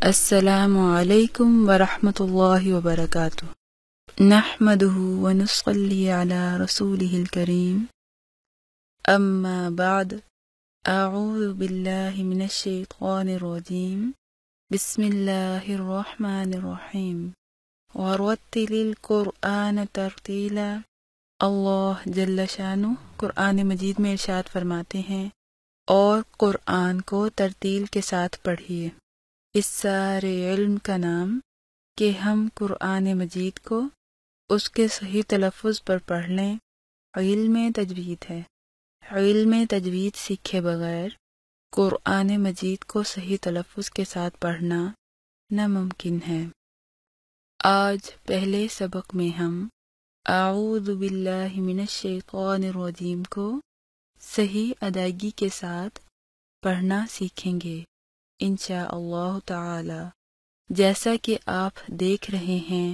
السلام علیکم ورحمۃ اللہ وبرکاتہ نحمدہ ونصلی علی رسولہ الکریم اما بعد اعوذ باللہ من الشیطان الرجیم بسم اللہ الرحمن الرحیم ورتل القرآن ترتیلا۔ اللہ جل شانہ قرآن مجید میں ارشاد فرماتے ہیں اور قرآن کو ترتیل کے ساتھ پڑھیے۔ اس سارے علم کا نام کہ ہم قرآن مجید کو اس کے صحیح تلفظ پر پڑھ لیں علم تجوید ہے۔ علم تجوید سیکھے بغیر قرآن مجید کو صحیح تلفظ کے ساتھ پڑھنا ناممکن ہے۔ آج پہلے سبق میں ہم اعوذ باللہ من الشیطان الرجیم کو صحیح ادائیگی کے ساتھ پڑھنا سیکھیں گے انشاء اللہ تعالی۔ جیسا کہ آپ دیکھ رہے ہیں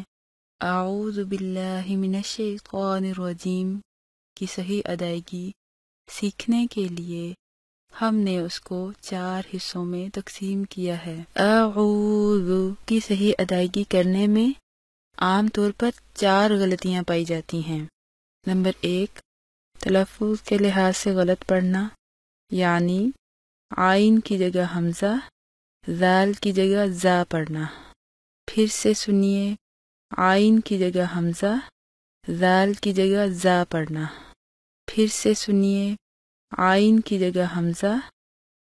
اعوذ باللہ من الشیطان الرجیم کی صحیح ادائیگی سیکھنے کے لیے ہم نے اس کو 4 حصوں میں تقسیم کیا ہے۔ اعوذ کی صحیح ادائیگی کرنے میں عام طور پر 4 غلطیاں پائی جاتی ہیں۔ نمبر 1، تلفظ کے لحاظ سے غلط پڑھنا، یعنی عین کی جگہ حمزہ، ذال کی جگہ زا پڑھنا۔ پھر سے سنیے، عین کی جگہ حمزہ، ذال کی جگہ زا پڑھنا۔ پھر سے سنیے، عین کی جگہ حمزہ،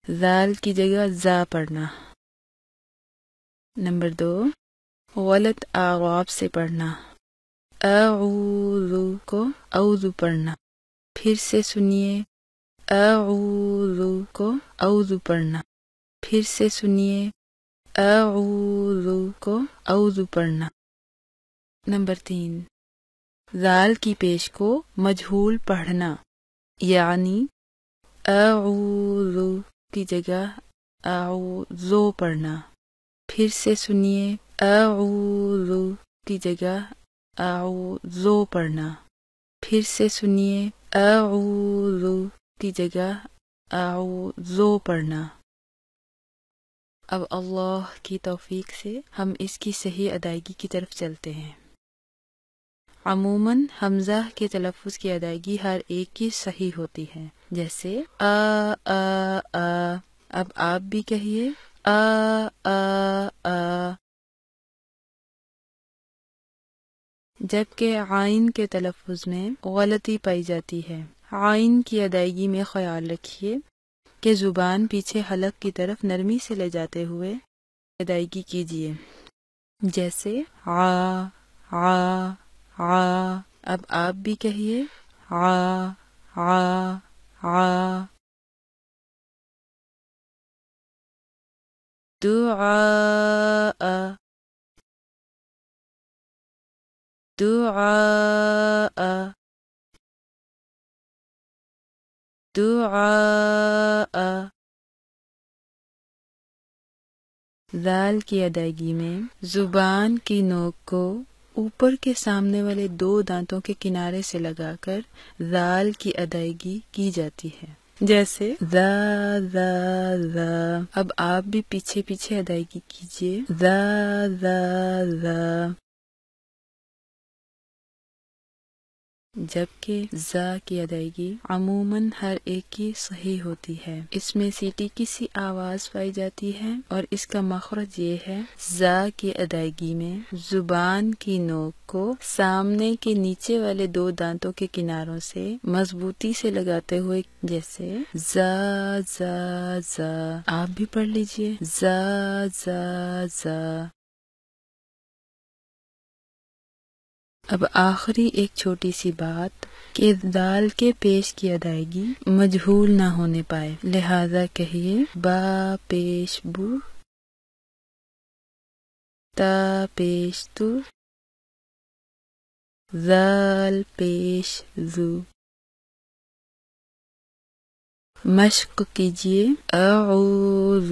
ذال کی جگہ زا پڑھنا۔ نمبر 2، غلط اعراب سے پڑھنا، اعوذ کو اعوذ پڑھنا۔ پھر سے سنیے، اعوذ کو اعوذ پڑھنا۔ پھر سے سنیے، اعوذ کو اعوذ پڑھنا۔ نمبر 3، ذال کی پیش کو مجہول پڑھنا، یعنی اعوذ کی جگہ اعوذو پڑھنا۔ پھر سے سنیے، اعوذ کی جگہ اعوذو پڑھنا۔ پھر سے سنیے، اعوذ کی جگہ اعوذو پڑھنا۔ اب اللہ کی توفیق سے ہم اس کی صحیح ادائیگی کی طرف چلتے ہیں۔ عموماً حمزہ کے تلفظ کی ادائیگی ہر ایک کی صحیح ہوتی ہے، جیسے اب آپ بھی کہیے جبکہ عین کے تلفظ میں غلطی پائی جاتی ہے۔ عین کی ادائیگی میں خیال رکھیے کہ زبان پیچھے حلق کی طرف نرمی سے لے جاتے ہوئے ادائیگی کیجیے، جیسے اب آپ بھی کہیے دعاء ذال کی ادائیگی میں زبان کی نوک کو اوپر کے سامنے والے 2 دانتوں کے کنارے سے لگا کر ذال کی ادائیگی کی جاتی ہے، جیسے ذا۔ اب آپ بھی پیچھے پیچھے ادائیگی کیجیے، ذا۔ جبکہ زا کی ادائیگی عموماً ہر ایک کی صحیح ہوتی ہے۔ اس میں سیٹی کی سی آواز پائی جاتی ہے اور اس کا مخرج یہ ہے، زا کی ادائیگی میں زبان کی نوک کو سامنے کے نیچے والے 2 دانتوں کے کناروں سے مضبوطی سے لگاتے ہوئے، جیسے زا۔ آپ بھی پڑھ لیجئے، زا۔ اب آخری ایک چھوٹی سی بات کہ دال کے پیش کی ادائیگی مجہول نہ ہونے پائے، لہذا کہیے با پیش بو، تا پیش تو، ذال پیش ذو۔ مشق کیجیے، اعوذ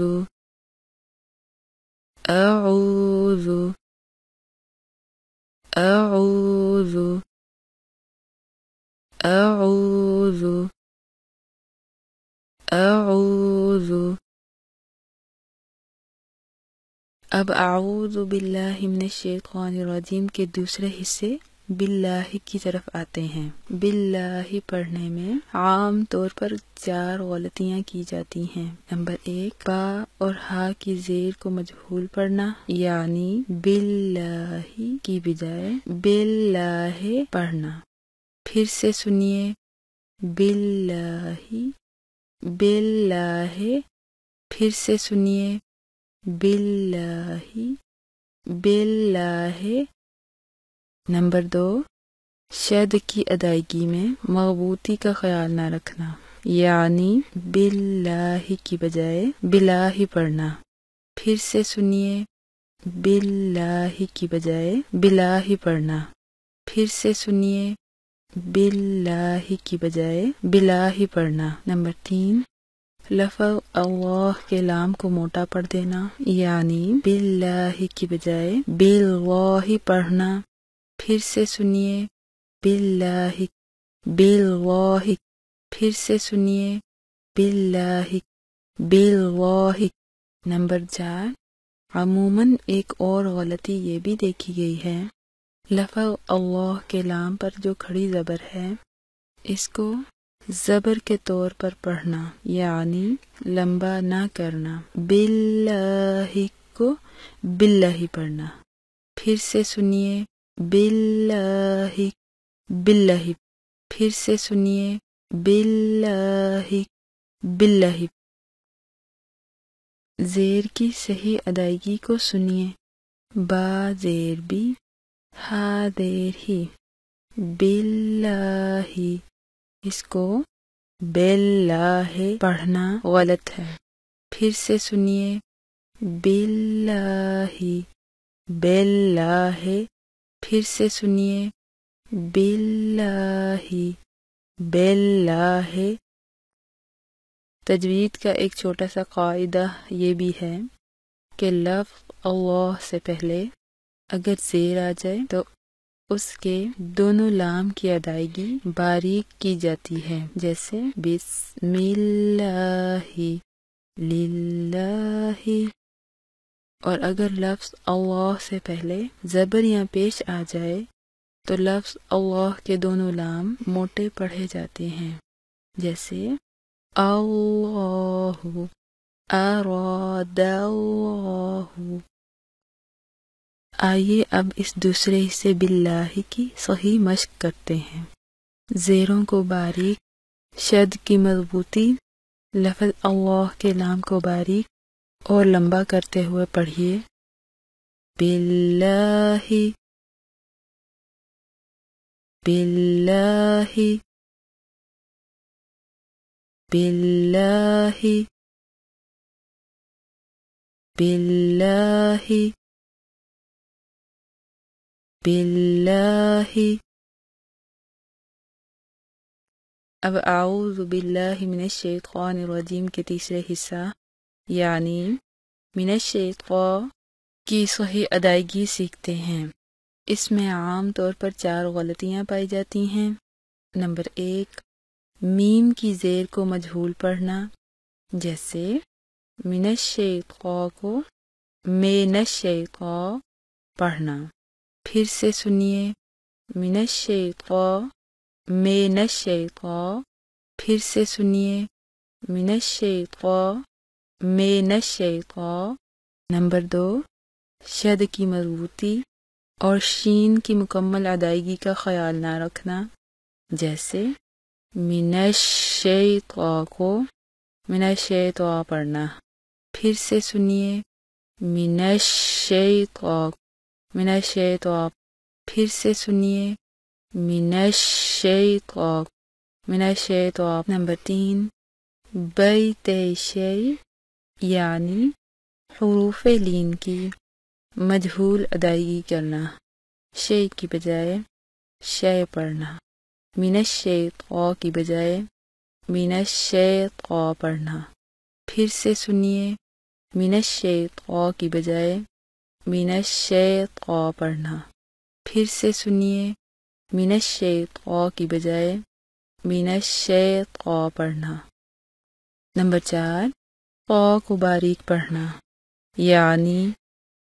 اب اعوذ باللہ من الشیطان الرجیم کے دوسرے حصے باللہ کی طرف آتے ہیں۔ باللہ پڑھنے میں عام طور پر 4 غلطیاں کی جاتی ہیں۔ نمبر 1، با اور ہا کی زیر کو مجہول پڑھنا، یعنی باللہ کی بجائے باللہ پڑھنا۔ پھر سے سنیے، باللہ باللہ، پھر سے سنیے، باللہ باللہ۔ نمبر 2، شد کی ادائیگی میں مضبوطی کا خیال نہ رکھنا، یعنی باللہ کی بجائے بلاہ پڑھنا۔ پھر سے سنیے، باللہ کی بجائے بلاہ پڑھنا۔ پھر سے سنیے، باللہ کی بجائے بلاہ پڑھنا۔ نمبر 3، لفظ اللہ کے لام کو موٹا پڑھ دینا، یعنی باللہ کی بجائے باللہ پڑھنا۔ پھر سے سنیے، باللہ باللہ، پھر سے سنیے، باللہ باللہ۔ نمبر 4، عموماً ایک اور غلطی یہ بھی دیکھی گئی ہے، لفظ اللہ کے لام پر جو کھڑی زبر ہے اس کو زبر کے طور پر پڑھنا، یعنی لمبا نہ کرنا، باللہ کو باللہ پڑھنا۔ پھر سے سنیے، باللہ باللہ، پھر سے سنیے، باللہ باللہ۔ زیر کی صحیح ادائیگی کو سنیے، با زیر بی، ہا زیر ہی، باللہ، اس کو باللہ پڑھنا غلط ہے۔ پھر سے سنیے، باللہ باللہ، پھر سے سنیے، باللہ باللہ۔ تجوید کا ایک چھوٹا سا قاعدہ یہ بھی ہے کہ لفظ اللہ سے پہلے اگر زیر آ جائے تو اس کے دونوں لام کی ادائیگی باریک کی جاتی ہے، جیسے بسم اللہ، للہ۔ اور اگر لفظ اللہ سے پہلے زبر یا پیش آ جائے تو لفظ اللہ کے دونوں لام موٹے پڑھے جاتے ہیں، جیسے اللہ، اراد اللہ۔ آئیے اب اس دوسرے حصے باللہ کی صحیح مشق کرتے ہیں۔ زیروں کو باریک، شد کی مضبوطی، لفظ اللہ کے لام کو باریک اور لمبا کرتے ہوئے پڑھیے، باللہ باللہ باللہ باللہ باللہ۔ اب اعوذ باللہ من الشیطان الرجیم کے تیسرے حصہ یعنی من الشیطان کی صحیح ادائیگی سیکھتے ہیں۔ اس میں عام طور پر 4 غلطیاں پائی جاتی ہیں۔ نمبر 1، میم کی زیر کو مجہول پڑھنا، جیسے من الشیطان کو من الشیطان پڑھنا۔ پھر سے سنیے، من الشیطان من الشیطان، پھر سے سنیے، من الشیطان من الشیطان۔ نمبر 2، شد کی مضبوطی اور شین کی مکمل ادائیگی کا خیال نہ رکھنا، جیسے من الشیطان کو من الشیطان پڑھنا۔ پھر سے سنیے، من الشیطان من الشیطان، پھر سے سنیے، من الشیطان من الشیطان۔ نمبر 3، بیت شیء یعنی حروف لین کی مجہول ادائیگی کرنا، شے کی بجائے شے پڑھنا، من الشیطان کی بجائے من الشیطان پڑھنا۔ پھر سے سنیے، من الشیطان کی بجائے من الشیطان پڑھنا۔ پھر سے سنیے، من الشیطان کی بجائے من الشیطان پڑھنا۔ نمبر 4، قا کو باریک پڑھنا، یعنی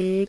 1,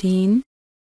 3,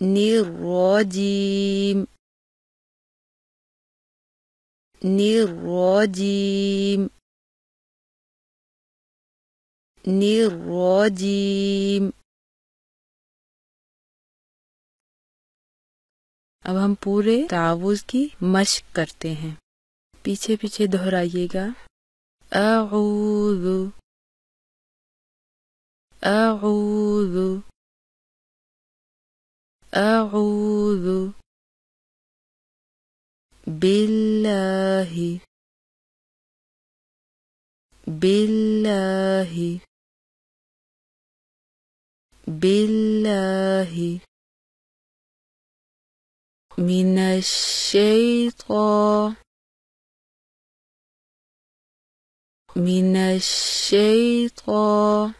الرجيم الرجيم الرجيم. اب ہم پورے تعوذ کی مشق کرتے ہیں، پیچھے پیچھے دہرائیے گا۔ اعوذ اعوذ اعوذ باللہ باللہ باللہ من الشیطان من الشیطان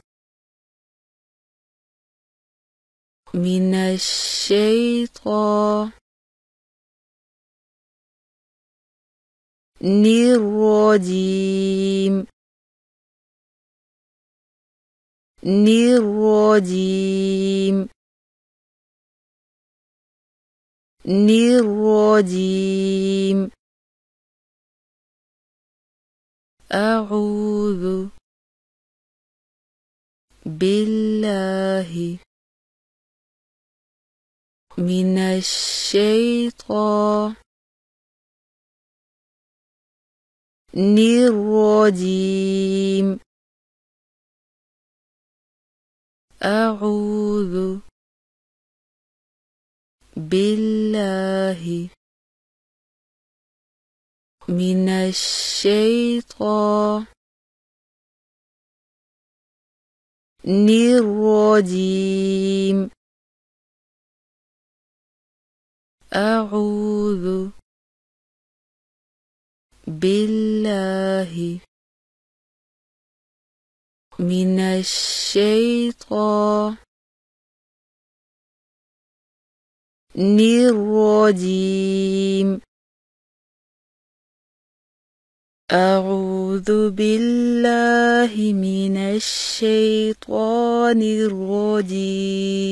من الشیطان الرجیم الرجیم الرجیم. اعوذ باللہ من الشیطان الرجیم. اعوذ باللہ من الشیطان الرجیم. اعوذ باللہ من الشیطان الرجیم. اعوذ باللہ من الشیطان الرجیم.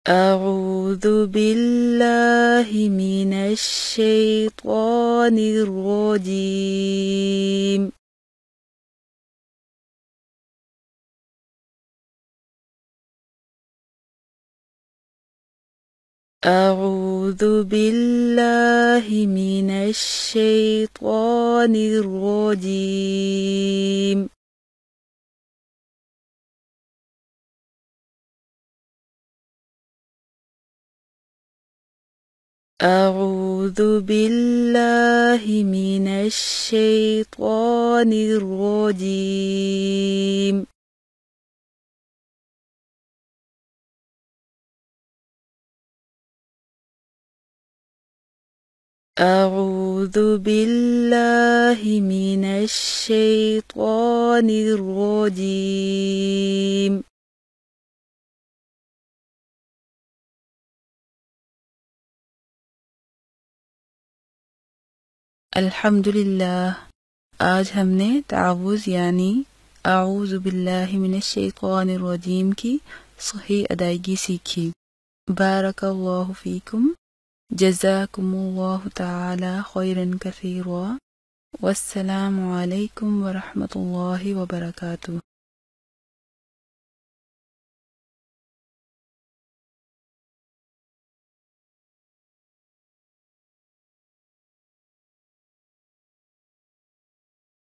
اعوذ باللہ من الشیطان الرجیم. اعوذ باللہ من الشیطان الرجیم. اعوذ باللہ من الشیطان الرجیم. اعوذ باللہ من الشیطان الرجیم. الحمدللہ، آج ہم نے تعوذ یعنی اعوذ باللہ من الشیطان الرجیم کی صحیح ادائیگی سیکھی۔ بارک اللہ فیکم، جزاکم اللہ تعالی خیرا کثیرا، والسلام علیکم ورحمۃ اللہ وبرکاتہ۔